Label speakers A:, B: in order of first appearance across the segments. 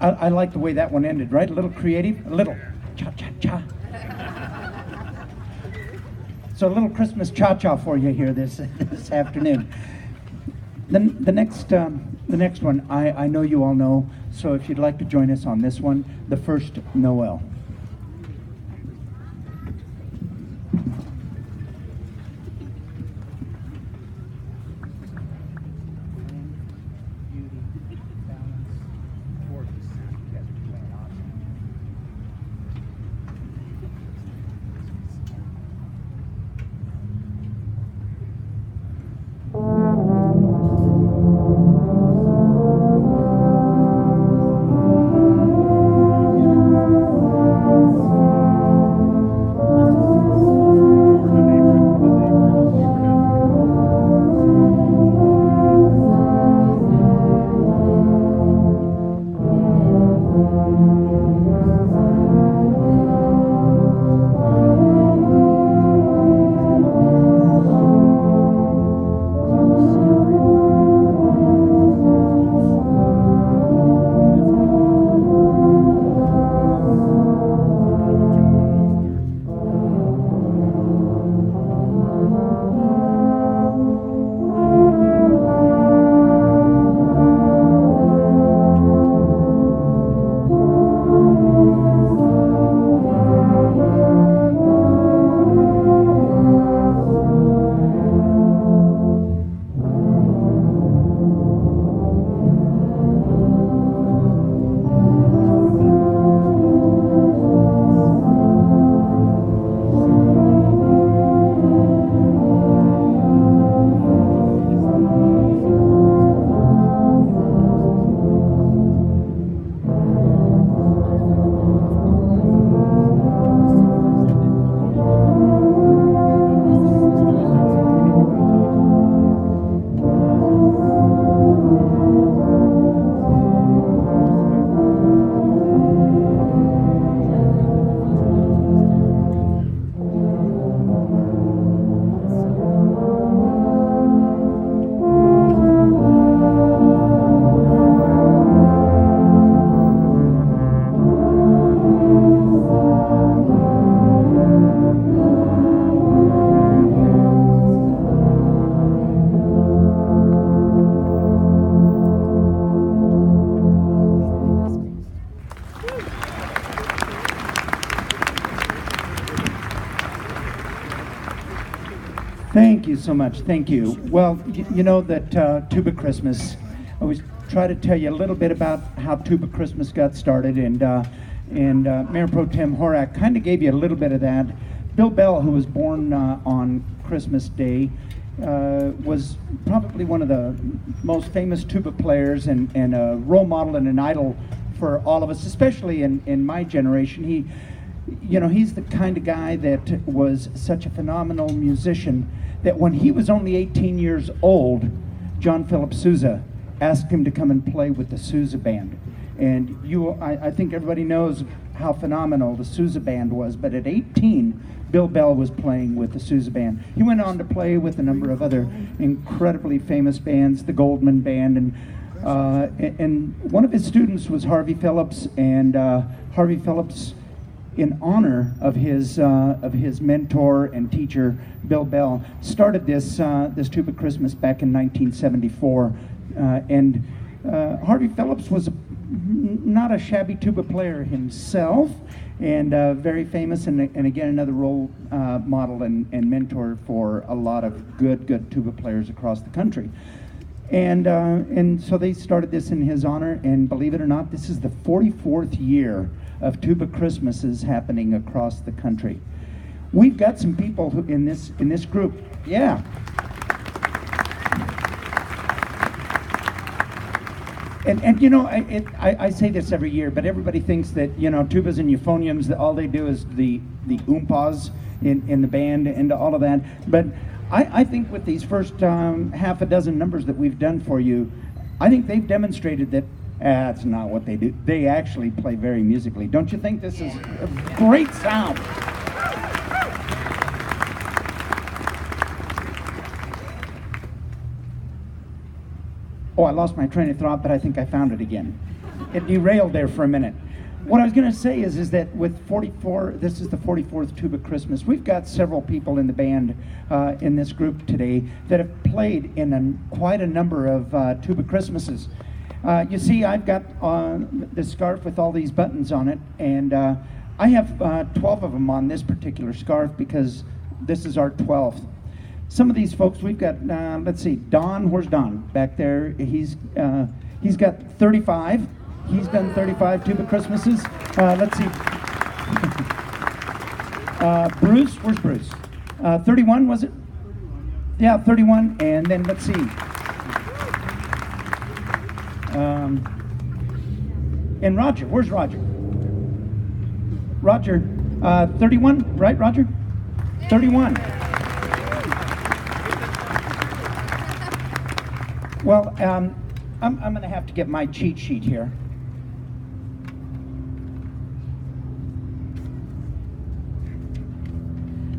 A: I like the way that one ended, right? A little creative, a little cha-cha-cha. So a little Christmas cha-cha for you here this afternoon. The next one, I know you all know, so if you'd like to join us on this one, the first Noel. Thank you so much. Thank you. Well, you know that Tuba Christmas, I always try to tell you a little bit about how Tuba Christmas got started, and Mayor Pro Tem Horak kind of gave you a little bit of that. Bill Bell, who was born on Christmas Day, was probably one of the most famous tuba players and a role model and an idol for all of us, especially in my generation. He's the kind of guy that was such a phenomenal musician that when he was only 18 years old, John Philip Sousa asked him to come and play with the Sousa Band. And I think everybody knows how phenomenal the Sousa Band was, but at 18, Bill Bell was playing with the Sousa Band. He went on to play with a number of other incredibly famous bands, the Goldman Band, and one of his students was Harvey Phillips, and Harvey Phillips, in honor of his mentor and teacher, Bill Bell, started this Tuba Christmas back in 1974. Harvey Phillips was not a shabby tuba player himself, and very famous, and again another role model and mentor for a lot of good tuba players across the country. And so they started this in his honor, and believe it or not, this is the 44th year of Tuba Christmases happening across the country. We've got some people who in this group, yeah. And you know, I say this every year, but everybody thinks that, you know, tubas and euphoniums, that all they do is the oompas in the band and all of that. But I think with these first half a dozen numbers that we've done for you, I think they've demonstrated that that's not what they do. They actually play very musically. Don't you think this is a great sound? Oh, I lost my train of thought, but I think I found it again. it derailed there for a minute. What I was going to say is that with 44, this is the 44th Tuba Christmas. We've got several people in the band in this group today that have played in quite a number of Tuba Christmases. You see, I've got this scarf with all these buttons on it, and I have 12 of them on this particular scarf because this is our 12th. Some of these folks, we've got, let's see, Don, where's Don? Back there, he's got 35. He's done 35 Tuba Christmases. Let's see. Bruce, where's Bruce? 31, was it? Yeah, 31. And then let's see. And Roger, where's Roger? Roger, 31, right, Roger? 31. Well, I'm going to have to get my cheat sheet here.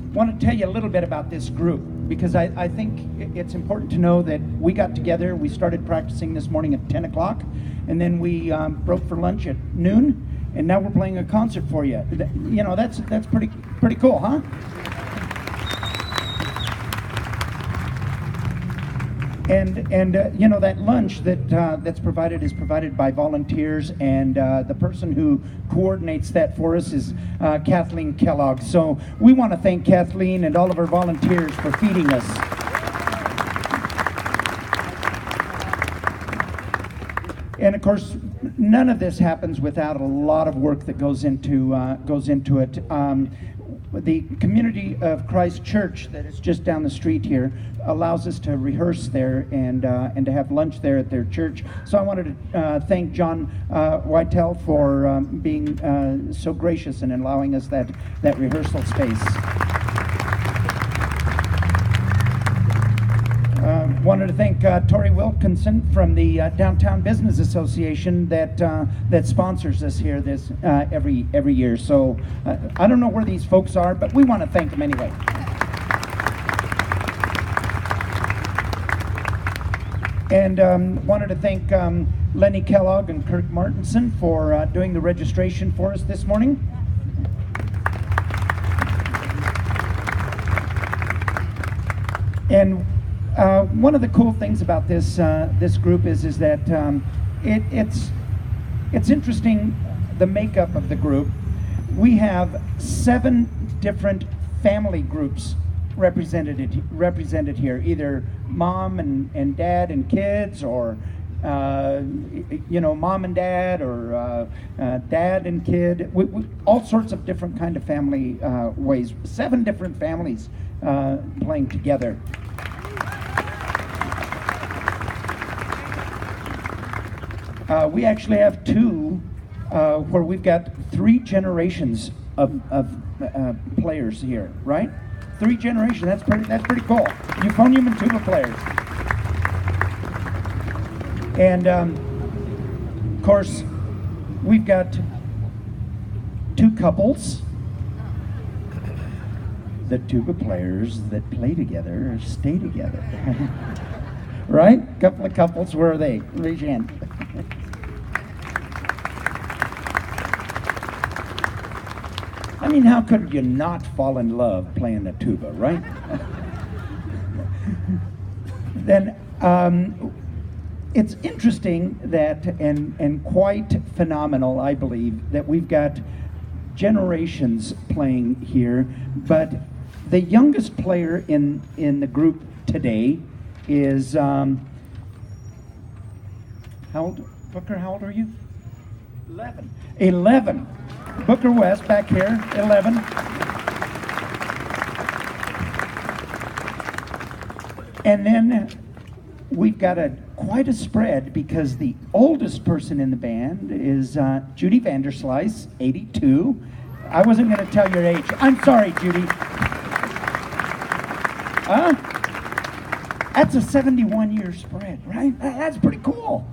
A: I want to tell you a little bit about this group because I think it's important to know that we got together. We started practicing this morning at 10 o'clock, and then we broke for lunch at noon, and now we're playing a concert for you. You know, that's pretty cool, huh? And you know, that lunch that's provided is provided by volunteers, and the person who coordinates that for us is Kathleen Kellogg. So we want to thank Kathleen and all of our volunteers for feeding us. And of course, none of this happens without a lot of work that goes into it. The Community of Christ Church that is just down the street here allows us to rehearse there and to have lunch there at their church. So I wanted to thank John Whitell for being so gracious and allowing us that rehearsal space. Wanted to thank Tori Wilkinson from the Downtown Business Association that sponsors us here every year. So I don't know where these folks are, but we want to thank them anyway. And wanted to thank Lenny Kellogg and Kirk Martinson for doing the registration for us this morning. And one of the cool things about this group is that it's interesting, the makeup of the group. We have 7 different family groups represented here, either mom and dad and kids, or you know, mom and dad, or dad and kid. All sorts of different kind of family ways. 7 different families playing together. We actually have 2 where we've got 3 generations of players here, right? 3 generations. That's pretty cool. Euphonium and tuba players. And of course, we've got 2 couples. The tuba players that play together stay together. Right? Couple of couples. Where are they? Raise your hand. I mean, how could you not fall in love playing the tuba, right? Then it's interesting that, and quite phenomenal, I believe, that we've got generations playing here, but the youngest player in the group today is, how old? Booker, how old are you? 11. 11. Booker West back here, 11. And then we've got quite a spread because the oldest person in the band is Judy Vanderslice, 82. I wasn't going to tell your age. I'm sorry, Judy. That's a 71-year spread, right? That's pretty cool.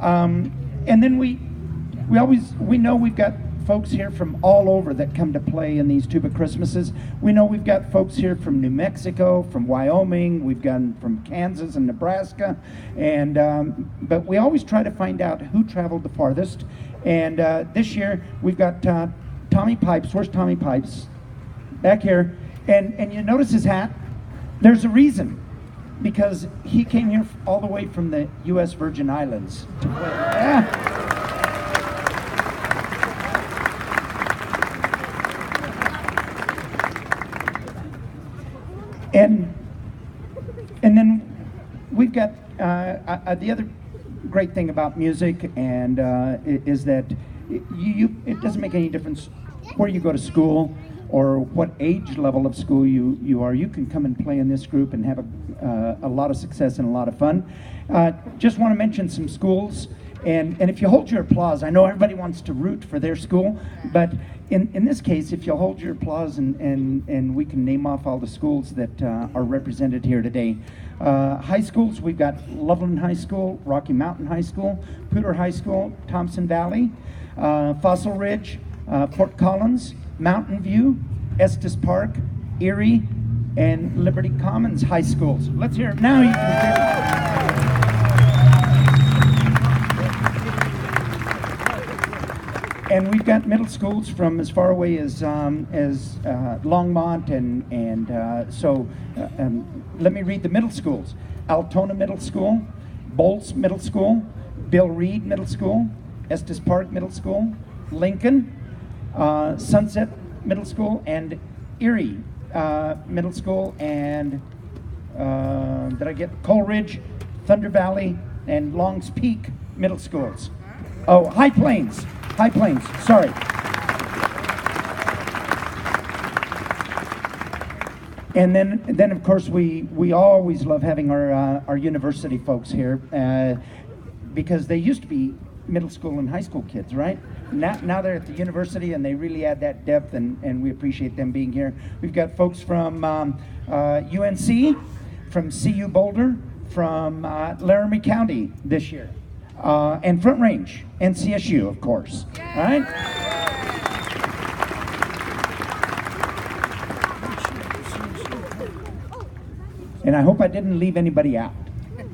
A: And then we know we've got folks here from all over that come to play in these Tuba Christmases. We know we've got folks here from New Mexico, from Wyoming, we've got from Kansas and Nebraska, and but we always try to find out who traveled the farthest. And this year we've got Tommy Pipes. Where's Tommy Pipes? Back here. And you notice his hat? There's a reason. Because he came here all the way from the U.S. Virgin Islands to play. Yeah. And then we've got the other great thing about music and is that it doesn't make any difference where you go to school or what age level of school you are. You can come and play in this group and have a lot of success and a lot of fun. Just want to mention some schools. And if you hold your applause, I know everybody wants to root for their school, but in this case, if you'll hold your applause and we can name off all the schools that are represented here today. High schools, we've got Loveland High School, Rocky Mountain High School, Poudre High School, Thompson Valley, Fossil Ridge, Fort Collins, Mountain View, Estes Park, Erie, and Liberty Commons High Schools. Let's hear it now. You can hear it. And we've got middle schools from as far away as Longmont, and so let me read the middle schools: Altona Middle School, Bolts Middle School, Bill Reed Middle School, Estes Park Middle School, Lincoln, Sunset Middle School, and Erie Middle School, and did I get Coleridge, Thunder Valley, and Longs Peak Middle Schools. Oh, High Plains, sorry. And then of course we always love having our university folks here because they used to be middle school and high school kids, right? Now they're at the university and they really add that depth, and we appreciate them being here. We've got folks from UNC, from CU Boulder, from Laramie County this year, and Front Range, and CSU, of course. All right? And I hope I didn't leave anybody out.